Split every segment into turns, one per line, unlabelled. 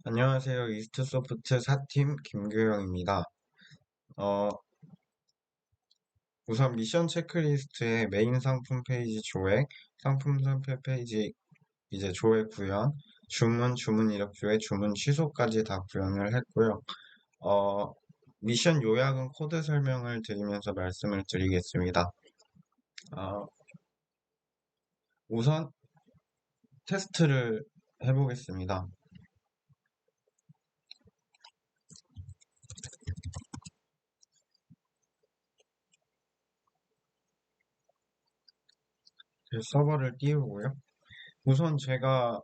안녕하세요. 이스트소프트 4팀 김규영입니다. 어, 우선 미션 체크리스트에 메인 상품 페이지 조회, 상품 선택 페이지 이제 조회 구현, 주문 이력조회, 주문 취소까지 다 구현을 했고요. 어, 미션 요약은 코드 설명을 드리면서 말씀을 드리겠습니다. 어, 우선 테스트를 해보겠습니다. 제 서버를 띄우고요. 우선 제가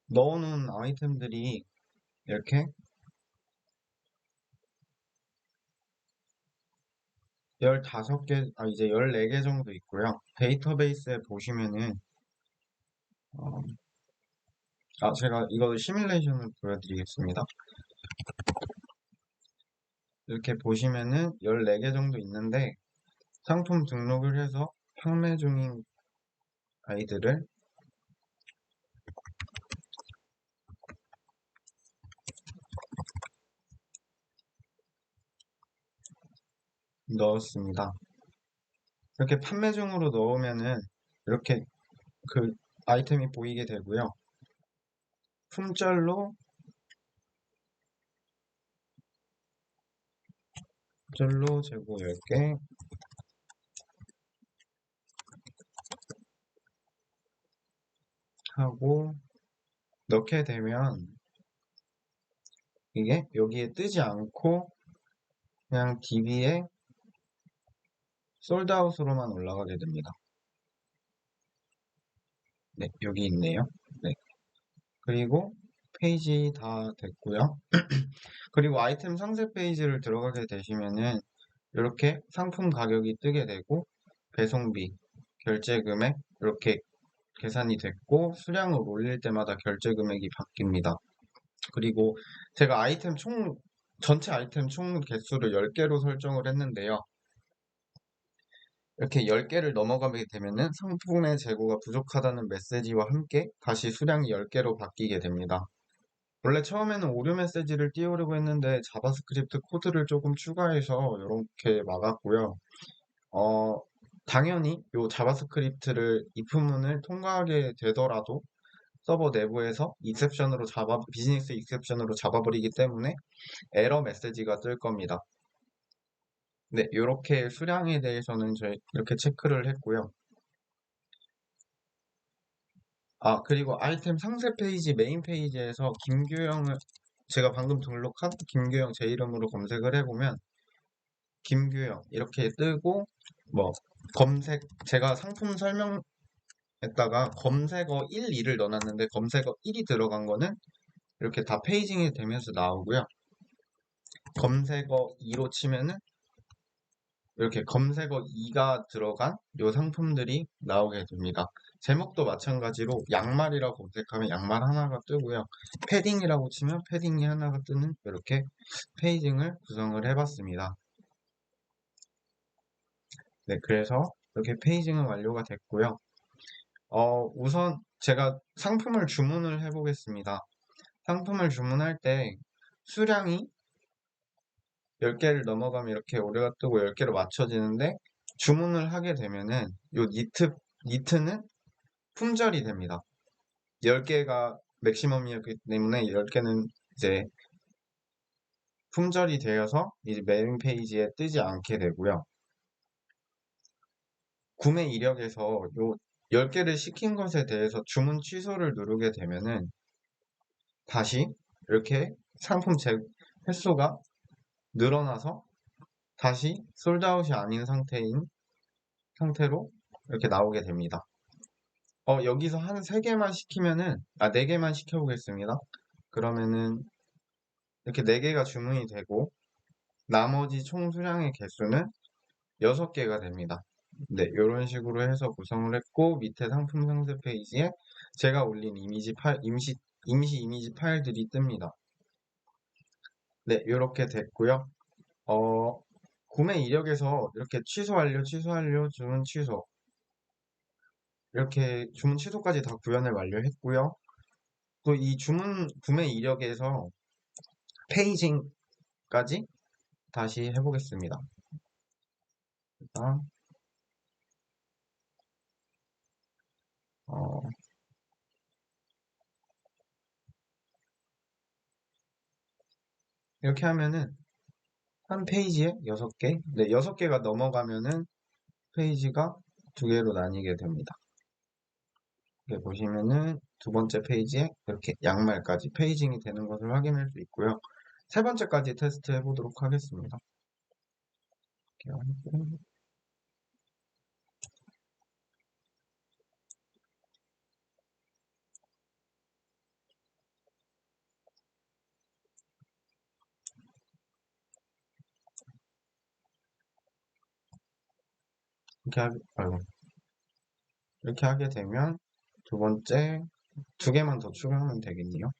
넣어놓은 아이템들이 이렇게 15개, 이제 14개 정도 있고요. 데이터베이스에 보시면은, 어, 제가 이거 시뮬레이션을 보여드리겠습니다. 이렇게 보시면은 14개 정도 있는데, 상품 등록을 해서 판매 중인 아이들을 넣었습니다. 이렇게 판매 중으로 넣으면은, 이렇게 그 아이템이 보이게 되고요. 품절로, 품절로 재고 10개 하고, 넣게 되면, 이게 여기에 뜨지 않고, 그냥 DB에 솔드아웃으로만 올라가게 됩니다. 네, 여기 있네요. 네. 그리고 페이지 다 됐고요. 그리고 아이템 상세 페이지를 들어가게 되시면은 이렇게 상품 가격이 뜨게 되고 배송비, 결제 금액 이렇게 계산이 됐고 수량을 올릴 때마다 결제 금액이 바뀝니다. 그리고 제가 전체 아이템 총 개수를 10개로 설정을 했는데요. 이렇게 10개를 넘어가게 되면은 상품의 재고가 부족하다는 메시지와 함께 다시 수량이 10개로 바뀌게 됩니다. 원래 처음에는 오류 메시지를 띄우려고 했는데 자바스크립트 코드를 조금 추가해서 이렇게 막았고요. 어, 당연히 이 자바스크립트를 if문을 통과하게 되더라도 서버 내부에서 비즈니스 익셉션으로 잡아버리기 때문에 에러 메시지가 뜰 겁니다. 네, 이렇게 수량에 대해서는 저희 이렇게 체크를 했고요. 그리고 아이템 상세 페이지, 메인 페이지에서 제가 방금 등록한 김규영 제 이름으로 검색을 해보면, 김규영, 이렇게 뜨고, 뭐, 제가 상품 설명에다가 검색어 1, 2를 넣어놨는데, 검색어 1이 들어간 거는 이렇게 다 페이징이 되면서 나오고요. 검색어 2로 치면은, 이렇게 검색어 2가 들어간 요 상품들이 나오게 됩니다. 제목도 마찬가지로 양말이라고 검색하면 양말 하나가 뜨고요. 패딩이라고 치면 패딩이 하나가 뜨는 이렇게 페이징을 구성을 해봤습니다. 네, 그래서 이렇게 페이징은 완료가 됐고요. 우선 제가 상품을 주문을 해보겠습니다. 상품을 주문할 때 수량이 10개를 넘어가면 이렇게 오류가 뜨고 10개로 맞춰지는데 주문을 하게 되면은 요 니트는 품절이 됩니다. 10개가 맥시멈이었기 때문에 10개는 이제 품절이 되어서 이제 메인 페이지에 뜨지 않게 되고요. 구매 이력에서 요 10개를 시킨 것에 대해서 주문 취소를 누르게 되면은 다시 이렇게 횟수가 늘어나서 다시 솔드아웃이 아닌 상태로 이렇게 나오게 됩니다. 여기서 한 3개만 시키면은, 4개만 시켜보겠습니다. 그러면은 이렇게 4개가 주문이 되고 나머지 총 수량의 개수는 6개가 됩니다. 네, 이런 식으로 해서 구성을 했고 밑에 상품 상세 페이지에 제가 올린 임시 이미지 파일들이 뜹니다. 네, 이렇게 됐고요. 어, 구매 이력에서 이렇게 취소 완료, 취소 완료, 주문 취소 이렇게 주문 취소까지 다 구현을 완료했고요. 또 이 주문 구매 이력에서 페이징까지 다시 해보겠습니다. 일단 어, 이렇게 하면은 한 페이지에 6개, 네, 6개가 넘어가면은 페이지가 2개로 나뉘게 됩니다. 이렇게 보시면은 두 번째 페이지에 이렇게 양말까지 페이징이 되는 것을 확인할 수 있고요. 세 번째까지 테스트 해보도록 하겠습니다. 이렇게 하고, 이렇게 하게 되면 두 번째 2개만 더 추가하면 되겠네요.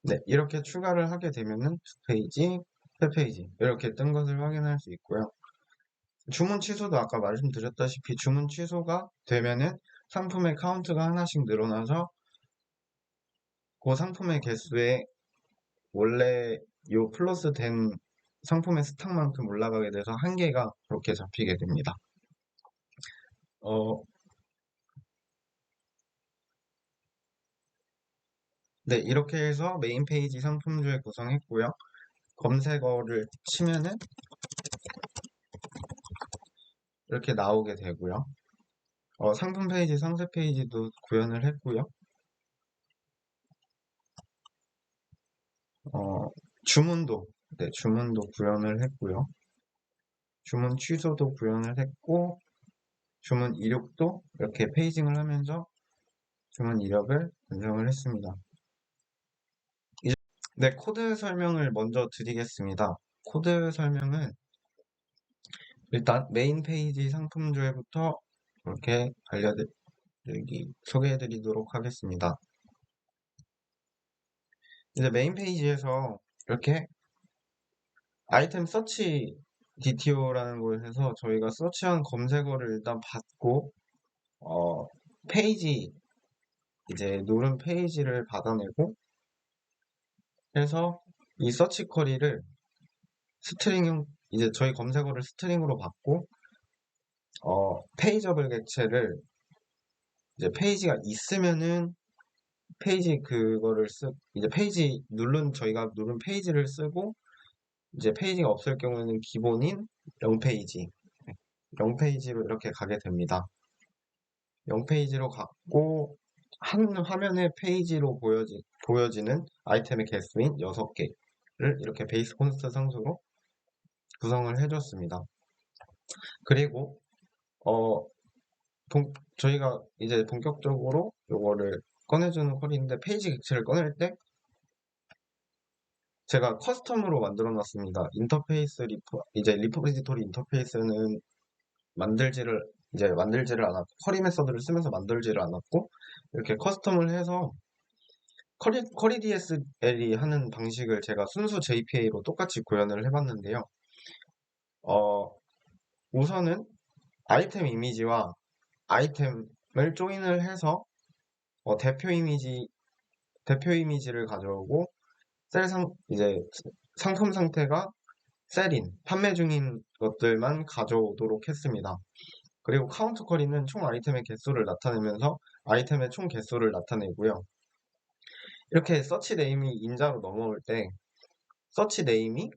네, 이렇게 추가를 하게 되면은 2페이지, 3페이지 이렇게 뜬 것을 확인할 수 있고요. 주문 취소도 아까 말씀드렸다시피 주문 취소가 되면은 상품의 카운트가 하나씩 늘어나서 그 상품의 개수에 원래 요 플러스 된 상품의 스탁만큼 올라가게 돼서 한계가 그렇게 잡히게 됩니다. 네, 이렇게 해서 메인 페이지 상품줄 구성했고요. 검색어를 치면은 이렇게 나오게 되고요. 상품 페이지, 상세 페이지도 구현을 했고요. 주문도, 네, 주문도 구현을 했고요. 주문 취소도 구현을 했고, 주문 이력도 이렇게 페이징을 하면서 주문 이력을 완성을 했습니다. 네, 코드 설명을 먼저 드리겠습니다. 코드 설명은 일단 메인 페이지 상품주에부터 이렇게 소개해드리도록 하겠습니다. 이제 메인 페이지에서 이렇게 아이템 서치 DTO라는 곳에서 저희가 서치한 검색어를 일단 받고 페이지 이제 누른 페이지를 받아내고 해서 이 서치 쿼리를 스트링 이제 저희 검색어를 스트링으로 받고 페이저블 객체를 이제 페이지가 있으면은 페이지 그거를 이제 페이지 저희가 누른 페이지를 쓰고 이제 페이지가 없을 경우에는 기본인 0페이지 0페이지로 이렇게 가게 됩니다. 0페이지로 갔고 한 화면의 페이지로 보여지는 아이템의 개수인 6개를 이렇게 베이스 콘스트 상수로 구성을 해줬습니다. 그리고 저희가 이제 본격적으로 요거를 꺼내주는 퀄인데 페이지 객체를 꺼낼 때 제가 커스텀으로 만들어 놨습니다. 이제 리포지토리 인터페이스는 만들지를 않았고, 쿼리 메서드를 쓰면서 만들지를 않았고, 이렇게 커스텀을 해서 쿼리 DSL이 하는 방식을 제가 순수 JPA로 똑같이 구현을 해봤는데요. 우선은 아이템 이미지와 아이템을 조인을 해서 대표 이미지를 가져오고 이제 상품 상태가 셀인, 판매 중인 것들만 가져오도록 했습니다. 그리고 카운트 쿼리는 총 아이템의 개수를 나타내면서 아이템의 총 개수를 나타내고요. 이렇게 서치 네임이 인자로 넘어올 때 서치 네임이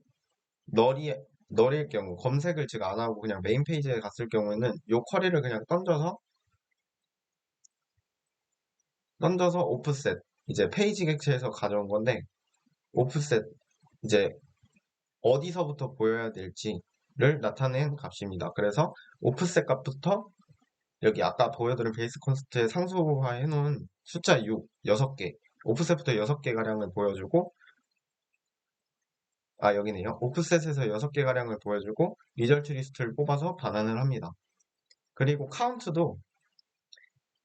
널일 경우 검색을 제가 안 하고 그냥 메인 페이지에 갔을 경우에는 이 쿼리를 그냥 던져서 오프셋 이제 페이지 객체에서 가져온 건데 오프셋 이제 어디서부터 보여야 될지를 나타낸 값입니다. 그래서 오프셋 값부터 여기 아까 보여드린 베이스 콘스트에 상수화해 놓은 숫자 6개 오프셋부터 6개 가량을 보여주고 여기네요. 오프셋에서 6개 가량을 보여주고 리절트 리스트를 뽑아서 반환을 합니다. 그리고 카운트도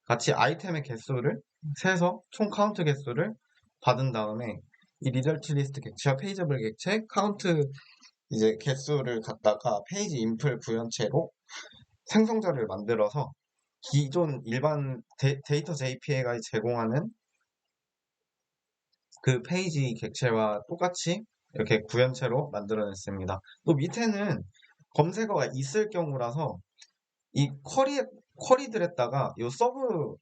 같이 아이템의 개수를 세서 총 카운트 개수를 받은 다음에 이 리절트 리스트 객체와 페이저블 객체 카운트 이제 개수를 갖다가 페이지 인플 구현체로 생성자를 만들어서 기존 일반 데이터 JPA가 제공하는 그 페이지 객체와 똑같이 이렇게 구현체로 만들어냈습니다. 또 밑에는 검색어가 있을 경우라서 이 쿼리들에다가 이 서브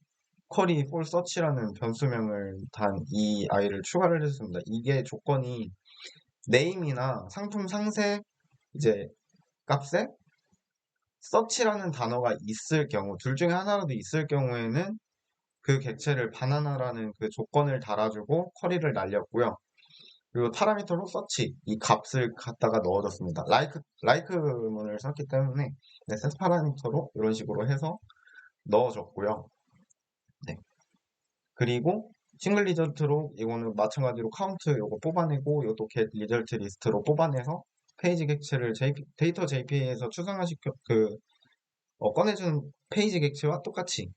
쿼리 for search라는 변수명을 단 이 아이를 추가를 했습니다. 이게 조건이 네임이나 상품 상세 이제 값에 search라는 단어가 있을 경우, 둘 중에 하나라도 있을 경우에는 그 객체를 바나나라는 그 조건을 달아주고 쿼리를 날렸고요. 그리고 파라미터로 search 이 값을 갖다가 넣어줬습니다. like 문을 썼기 때문에 네, set 파라미터로 이런 식으로 해서 넣어줬고요. 네. 그리고 싱글 리절트로 이거는 마찬가지로 카운트 요거 뽑아내고 이것도 get 리절트 리스트로 뽑아내서 페이지 객체를 데이터 JPA에서 추상화시켜 꺼내준 페이지 객체와 똑같이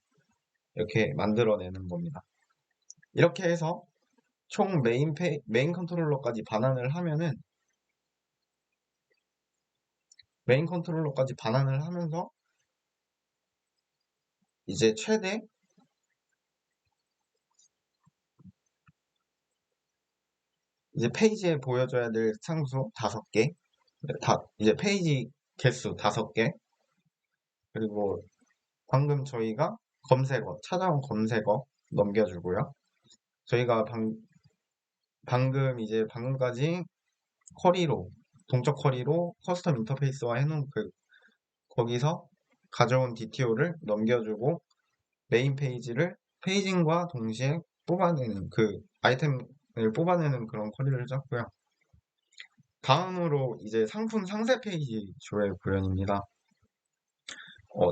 이렇게 만들어내는 겁니다. 이렇게 해서 총 메인 컨트롤러까지 반환을 하면은 메인 컨트롤러까지 반환을 하면서 이제 최대 이제 페이지에 보여줘야 될 상수 5개 이제 페이지 개수 5개 그리고 방금 저희가 찾아온 검색어 넘겨주고요. 저희가 방금까지 동적 쿼리로 커스텀 인터페이스화 해놓은 거기서 가져온 DTO를 넘겨주고 메인 페이지를 페이징과 동시에 뽑아내는 아이템을 뽑아내는 그런 쿼리를 짰고요. 다음으로 이제 상품 상세 페이지 조회 구현입니다.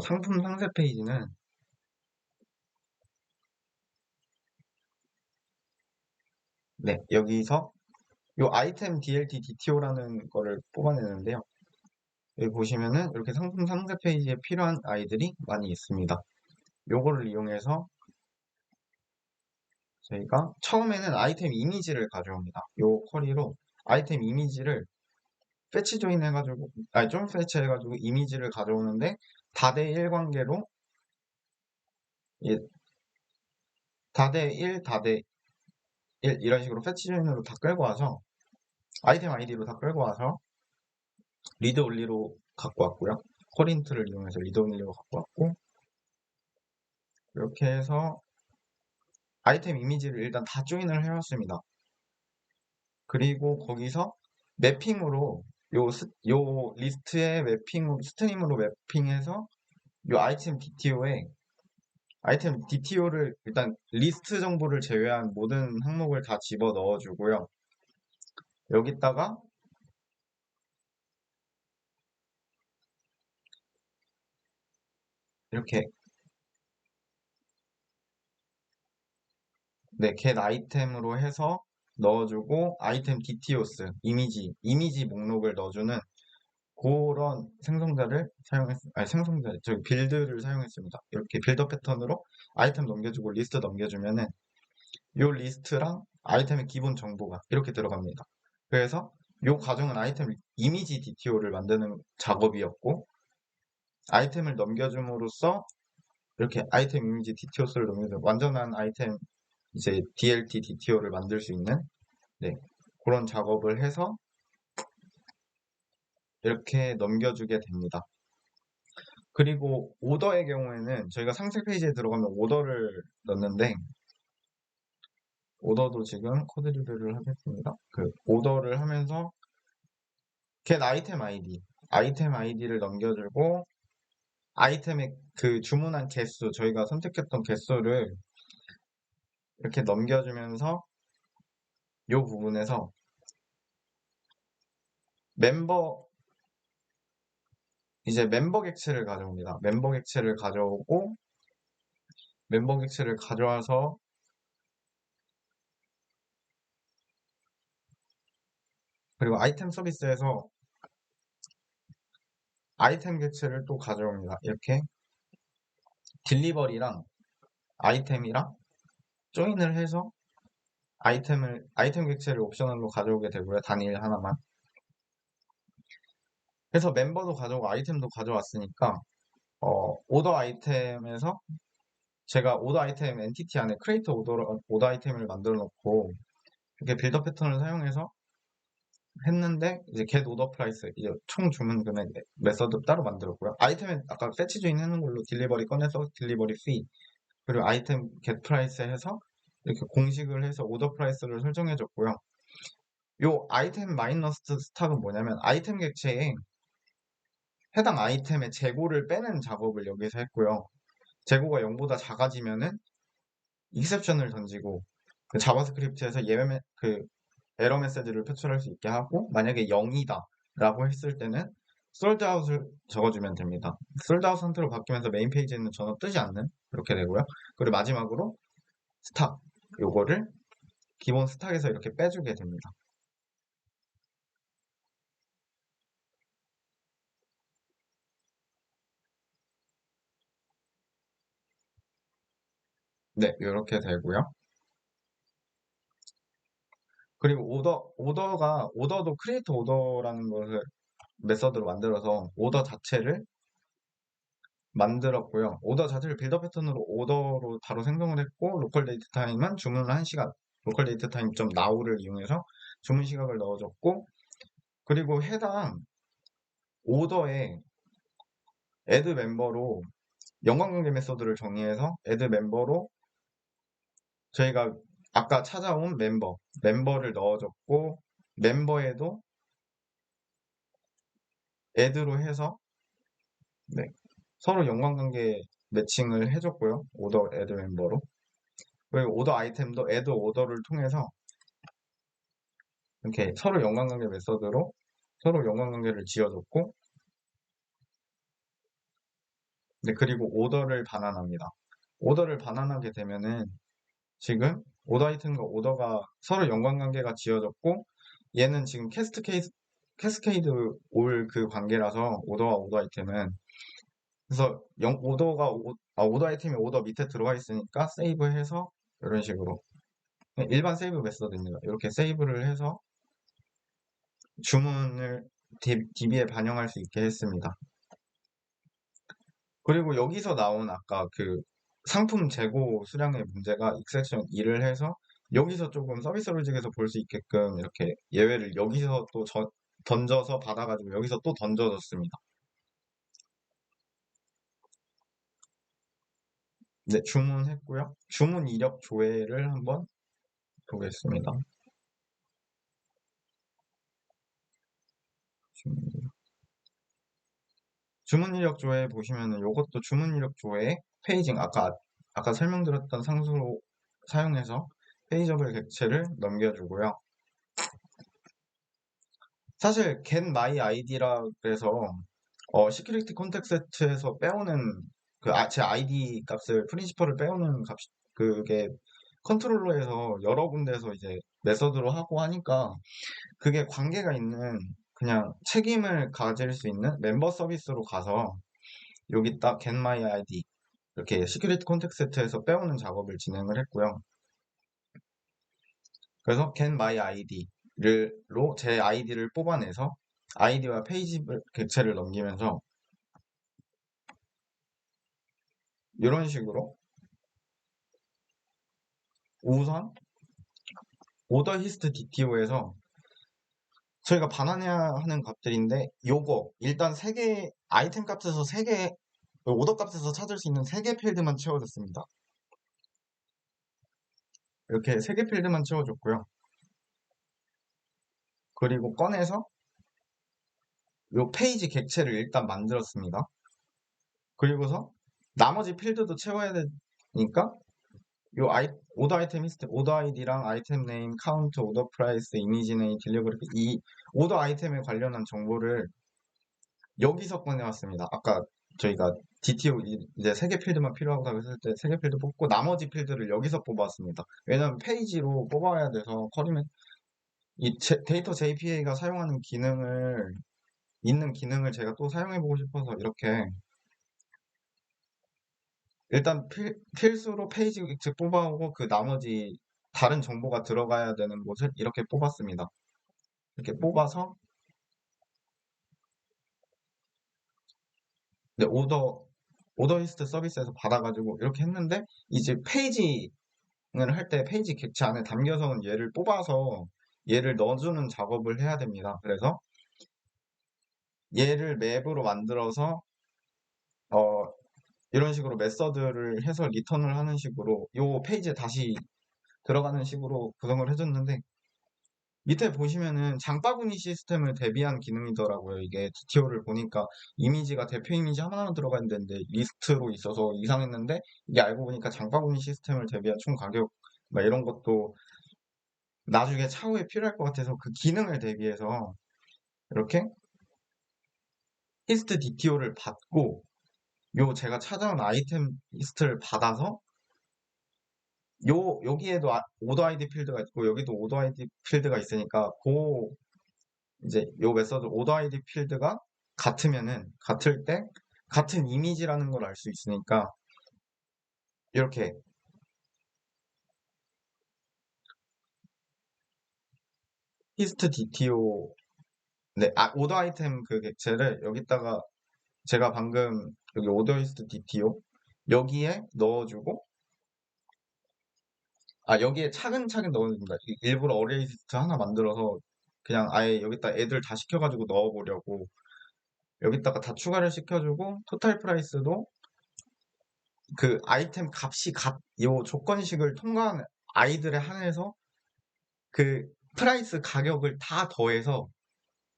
상품 상세 페이지는 네, 여기서 요 아이템 DLT DTO라는 거를 뽑아내는데요. 여기 보시면은 이렇게 상품 상세 페이지에 필요한 아이들이 많이 있습니다. 요거를 이용해서 저희가 처음에는 아이템 이미지를 가져옵니다. 요 쿼리로 아이템 이미지를 패치 조인 해가지고, 좀 패치 해가지고 이미지를 가져오는데 다대 1 관계로 다대 1, 다대 1 이런 식으로 패치 조인으로 다 끌고 와서 아이템 아이디로 다 끌고 와서 리드 온리로 갖고 왔고요. 쿼린트를 이용해서 리드 온리로 갖고 왔고 이렇게 해서 아이템 이미지를 일단 다 조인을 해왔습니다. 그리고 거기서 매핑으로 요 리스트의 스트림으로 매핑해서 요 아이템 DTO를 일단 리스트 정보를 제외한 모든 항목을 다 집어 넣어주고요. 여기다가 이렇게 get 아이템으로 해서 넣어주고 아이템 DTOS 이미지 목록을 넣어주는 그런 저기 빌드를 사용했습니다. 이렇게 빌더 패턴으로 아이템 넘겨주고 리스트 넘겨주면은 이 리스트랑 아이템의 기본 정보가 이렇게 들어갑니다. 그래서 이 과정은 아이템 이미지 DTO를 만드는 작업이었고 아이템을 넘겨줌으로써 이렇게 아이템 이미지 DTO스를 넘겨서 완전한 아이템 이제 DLT DTO를 만들 수 있는 네, 그런 작업을 해서 이렇게 넘겨주게 됩니다. 그리고 오더의 경우에는 저희가 상세 페이지에 들어가면 오더를 넣는데 오더도 지금 코드 리뷰를 하겠습니다. 오더를 하면서 get 아이템 아이디를 넘겨주고 아이템의 주문한 개수 저희가 선택했던 개수를 이렇게 넘겨주면서 이 부분에서 멤버 객체를 가져옵니다. 멤버 객체를 가져오고 멤버 객체를 가져와서 그리고 아이템 서비스에서 아이템 객체를 또 가져옵니다. 이렇게 딜리버리랑 아이템이랑 조인을 해서 아이템 객체를 옵셔널로 가져오게 되고요. 단일 하나만. 그래서 멤버도 가져오고 아이템도 가져왔으니까 오더 아이템에서 제가 오더 아이템 엔티티 안에 크리에이터 오더 아이템을 만들어 놓고 이렇게 빌더 패턴을 사용해서 했는데 이제 get order price 이제 총 주문 금액 메서드 따로 만들었고요. 아이템에 아까 패치 주인 해놓은 걸로 딜리버리 꺼내서 딜리버리 fee 그리고 아이템 get price 해서 이렇게 공식을 해서 오더 프라이스를 설정해줬고요. 요 아이템 마이너스 스탁은 뭐냐면 아이템 객체에 해당 아이템의 재고를 빼는 작업을 여기서 했고요. 재고가 0보다 작아지면은 익셉션을 던지고 그 자바스크립트에서 그 에러 메시지를 표출할 수 있게 하고 만약에 0이다 라고 했을 때는 솔드아웃을 적어주면 됩니다. 솔드아웃 상태로 바뀌면서 메인 페이지에는 전혀 뜨지 않는 이렇게 되고요. 그리고 마지막으로 스탁 요거를 기본 스탁에서 이렇게 빼주게 됩니다. 네, 이렇게 되고요. 그리고 오더도 크리에이터 오더라는 것을 메서드로 만들어서 오더 자체를 만들었고요. 오더 자체를 빌더 패턴으로 오더로 바로 생성을 했고 로컬 데이트 타임은 주문을 1시간 로컬 데이트 타임 점 now를 이용해서 주문 시각을 넣어줬고 그리고 해당 오더에 add 멤버로 연관관계 메서드를 정의해서 add 멤버로 저희가 아까 찾아온 멤버를 넣어줬고 멤버에도 add로 해서 네, 서로 연관관계 매칭을 해줬고요. 오더 add 멤버로 그리고 오더 아이템도 add 오더를 통해서 이렇게 서로 연관관계 메서드로 서로 연관관계를 지어줬고 네, 그리고 오더를 반환합니다. 오더를 반환하게 되면은 지금 오더 아이템과 오더가 서로 연관관계가 지어졌고 얘는 지금 캐스케이드 올 그 관계라서 오더와 오더 아이템은 그래서 오더 아이템이 오더 밑에 들어가 있으니까 세이브해서 이런 식으로 일반 세이브 메서드입니다. 이렇게 세이브를 해서 주문을 DB에 반영할 수 있게 했습니다. 그리고 여기서 나온 아까 그 상품 재고 수량의 문제가 익섹션 2를 해서 여기서 조금 서비스 로직에서 볼 수 있게끔 이렇게 예외를 여기서 또 던져서 받아가지고 여기서 또 던져줬습니다. 네, 주문했고요. 주문 이력 조회를 한번 보겠습니다. 주문 이력 조회 보시면은 이것도 주문 이력 조회 페이징 아까 설명드렸던 상수로 사용해서 페이저블 객체를 넘겨주고요. 사실 get my id라 그래서 시큐리티 콘텍스트에서 빼오는 제 ID 값을 프린시펄을 빼오는 값 그게 컨트롤러에서 여러 군데에서 이제 메서드로 하고 하니까 그게 관계가 있는 그냥 책임을 가질 수 있는 멤버 서비스로 가서 여기 딱 get my ID 이렇게 시큐리티 콘텍스트에서 빼오는 작업을 진행을 했고요. 그래서 get my ID로 제 아이디를 뽑아내서 아이디와 페이지 객체를 넘기면서 이런 식으로 우선 오더 히스트 DTO에서 저희가 반환해야 하는 값들인데 요거 일단 3개 아이템 값에서 3개 오더 값에서 찾을 수 있는 3개 필드만 채워줬습니다. 이렇게 3개 필드만 채워줬고요. 그리고 꺼내서 요 페이지 객체를 일단 만들었습니다. 그리고서 나머지 필드도 채워야 되니까 오더 아이템 히스토리, 오더 아이디랑 아이템 네임, 카운트, 오더 프라이스, 이미지 네임, 딜리버리 이 오더 아이템에 관련한 정보를 여기서 꺼내왔습니다. 아까 저희가 DTO 이제 3개 필드만 필요하다고 했을 때 3개 필드 뽑고 나머지 필드를 여기서 뽑았습니다. 왜냐면 페이지로 뽑아야 돼서 커리면 데이터 JPA가 사용하는 있는 기능을 제가 또 사용해보고 싶어서 이렇게 일단 필수로 페이지 즉 뽑아오고 그 나머지 다른 정보가 들어가야 되는 곳을 이렇게 뽑았습니다. 이렇게 뽑아서 네, 오더 히스트 서비스에서 받아가지고 이렇게 했는데 이제 페이징을 할 때 페이지 객체 안에 담겨서 온 얘를 뽑아서 얘를 넣어주는 작업을 해야 됩니다. 그래서 얘를 맵으로 만들어서 어, 이런 식으로 메서드를 해서 리턴을 하는 식으로 요 페이지에 다시 들어가는 식으로 구성을 해줬는데 밑에 보시면은 장바구니 시스템을 대비한 기능이더라고요. 이게 DTO를 보니까 이미지가 대표 이미지 하나만 들어가 있는데 리스트로 있어서 이상했는데 이게 알고 보니까 장바구니 시스템을 대비한 총 가격 막 이런 것도 나중에 차후에 필요할 것 같아서 그 기능을 대비해서 이렇게 히스트 DTO를 받고 요 제가 찾아온 아이템 리스트를 받아서 여기에도 오더 아이디 필드가 있고 여기도 오더 아이디 필드가 있으니까 이제 요 메서드 오더 아이디 필드가 같을 때 같은 이미지라는 걸 알 수 있으니까 이렇게 히스트 DTO 네, 오더 아이템 그 객체를 여기다가 제가 방금 여기 오더 히스트 DTO 여기에 넣어주고 여기에 차근차근 넣어줍니다. 일부러 어레이 리스트 하나 만들어서 그냥 아예 여기다 애들 다 시켜가지고 넣어보려고 여기다가 다 추가를 시켜주고 토탈 프라이스도 그 아이템 값이 요 조건식을 통과한 아이들에 한해서 그 프라이스 가격을 다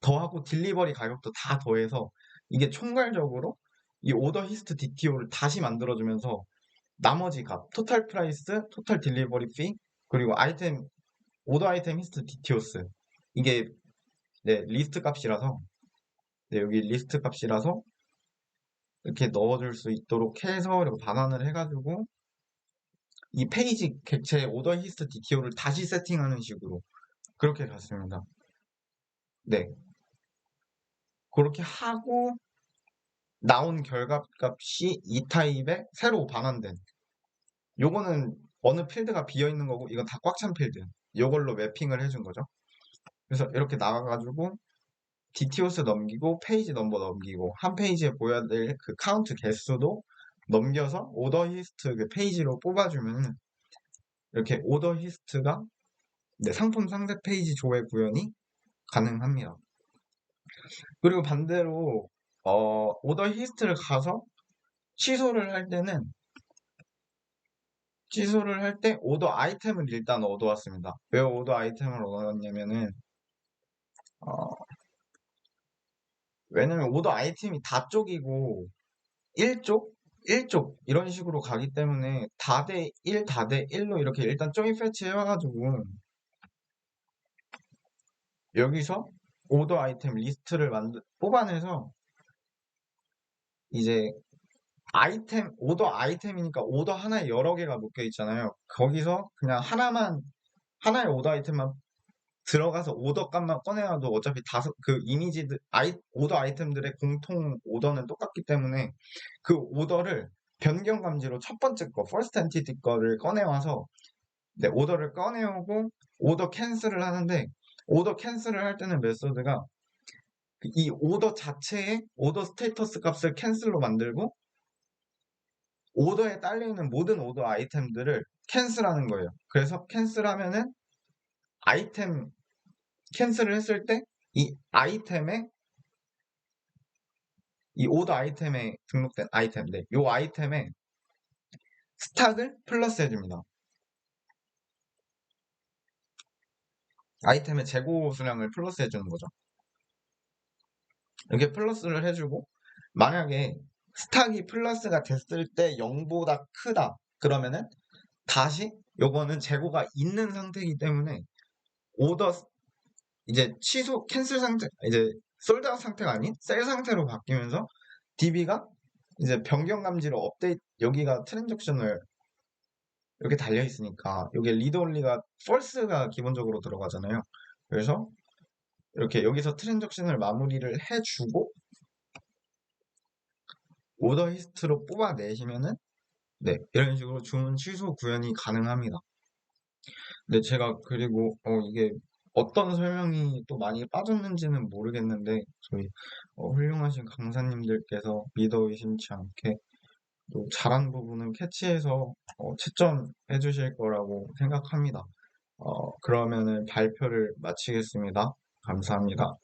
더하고 딜리버리 가격도 다 더해서 이게 총괄적으로 이 오더 히스트 DTO를 다시 만들어주면서 나머지 값, 토탈 프라이스, 토탈 딜리버리 피, 그리고 오더 아이템 히스트 DTO스 이게 네, 리스트 값이라서 네, 여기 리스트 값이라서 이렇게 넣어줄 수 있도록 해서 이렇게 반환을 해가지고 이 페이지 객체 오더 히스트 DTO를 다시 세팅하는 식으로 그렇게 갔습니다. 네. 그렇게 하고 나온 결과값이 이 타입에 새로 반환된 요거는 어느 필드가 비어 있는 거고 이건 다 꽉 찬 필드. 요걸로 매핑을 해준 거죠. 그래서 이렇게 나가가지고 DTO스 넘기고 페이지 넘버 넘기고 한 페이지에 보여야 될 그 카운트 개수도 넘겨서 오더 히스트 그 페이지로 뽑아주면 이렇게 오더 히스트가 네, 상품 상세 페이지 조회 구현이 가능합니다. 그리고 반대로 오더 히스트를 가서 취소를 할 때는 취소를 할 때 오더 아이템을 일단 얻어왔습니다. 왜 오더 아이템을 얻어왔냐면은 어, 왜냐면 오더 아이템이 다 쪽이고 1쪽 1쪽 이런 식으로 가기 때문에 다 대 1, 다 대 1로 이렇게 일단 조인 패치 해와가지고 여기서 오더 아이템 리스트를 뽑아내서 이제 오더 아이템이니까 오더 하나에 여러 개가 묶여 있잖아요. 거기서 그냥 하나의 오더 아이템만 들어가서 오더 값만 꺼내와도 어차피 그 오더 아이템들의 공통 오더는 똑같기 때문에 그 오더를 변경 감지로 첫 번째 거, first entity 거를 꺼내와서 네, 오더를 꺼내오고 오더 캔슬을 하는데 오더 캔슬을 할 때는 메소드가 이 오더 자체의 오더 스테이터스 값을 캔슬로 만들고 오더에 딸려있는 모든 오더 아이템들을 캔슬하는 거예요. 그래서 캔슬하면은 아이템 캔슬을 했을 때 이 아이템에 이 오더 아이템에 등록된 아이템들, 이 아이템에 스탁을 플러스 해줍니다. 아이템의 재고 수량을 플러스 해주는 거죠. 이렇게 플러스를 해주고 만약에 스탁이 플러스가 됐을 때 0보다 크다 그러면은 다시 요거는 재고가 있는 상태이기 때문에 오더 이제 캔슬 상태 이제 솔드아웃 상태가 아닌 셀 상태로 바뀌면서 DB가 이제 변경 감지로 여기가 트랜잭션을 이렇게 달려 있으니까 여기 리드 온리가 false가 기본적으로 들어가잖아요. 그래서 이렇게 여기서 트랜잭션을 마무리를 해주고 오더 히스트로 뽑아내시면은 네, 이런 식으로 주문 취소 구현이 가능합니다. 네, 제가 그리고 이게 어떤 설명이 또 많이 빠졌는지는 모르겠는데 저희 훌륭하신 강사님들께서 믿어 의심치 않게 또 잘한 부분은 캐치해서 채점해 주실 거라고 생각합니다. 그러면은 발표를 마치겠습니다. 감사합니다.